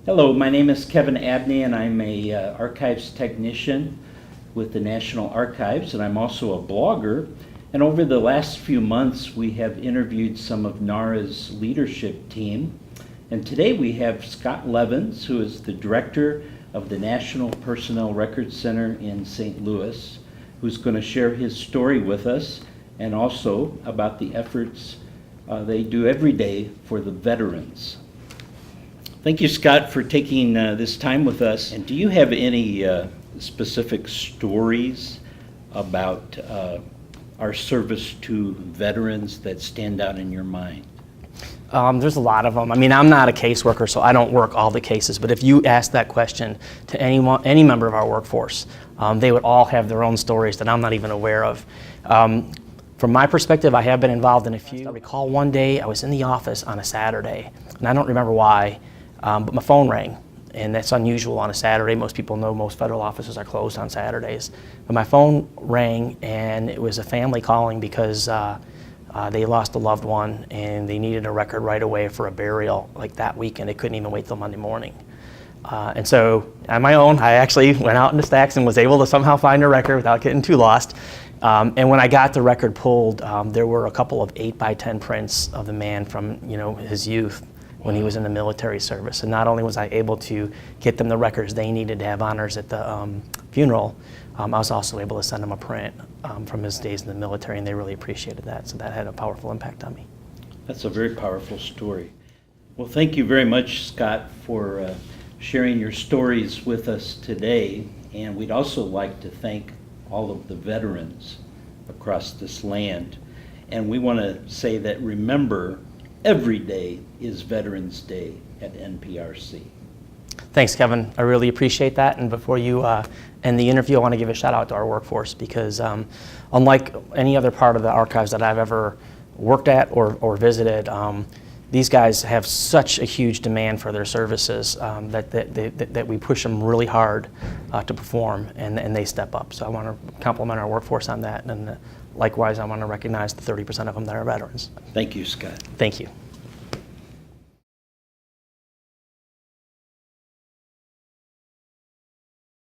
Hello, my name is Kevin Abney, and I'm a archives technician with the National Archives, and I'm also a blogger. And over the last few months, we have interviewed some of NARA's leadership team. And today we have Scott Levins, who is the director of the National Personnel Records Center in St. Louis, who's going to share his story with us and also about the efforts they do every day for the veterans. Thank you, Scott, for taking this time with us. And do you have any specific stories about our service to veterans that stand out in your mind? There's a lot of them. I mean, I'm not a caseworker, so I don't work all the cases. But if you ask that question to any member of our workforce, they would all have their own stories that I'm not even aware of. From my perspective, I have been involved in a few. I recall one day I was in the office on a Saturday, and I don't remember why, but my phone rang. And that's unusual on a Saturday. Most people know most federal offices are closed on Saturdays. But my phone rang, and it was a family calling because they lost a loved one, and they needed a record right away for a burial like that weekend. They couldn't even wait till Monday morning. And so on my own, I actually went out into stacks and was able to somehow find a record without getting too lost. And when I got the record pulled, there were a couple of 8x10 prints of the man from his youth when he was in the military service. And not only was I able to get them the records they needed to have honors at the funeral, I was also able to send them a print from his days in the military, and they really appreciated that. So that had a powerful impact on me. That's a very powerful story. Well, thank you very much, Scott, for sharing your stories with us today. And we'd also like to thank all of the veterans across this land. And we want to say that remember, every day is Veterans Day at NPRC. Thanks, Kevin. I really appreciate that. And before you end the interview, I want to give a shout out to our workforce because unlike any other part of the archives that I've ever worked at or visited, these guys have such a huge demand for their services that we push them really hard to perform, and they step up. So I want to compliment our workforce on that, and likewise I want to recognize the 30% of them that are veterans. Thank you, Scott. Thank you.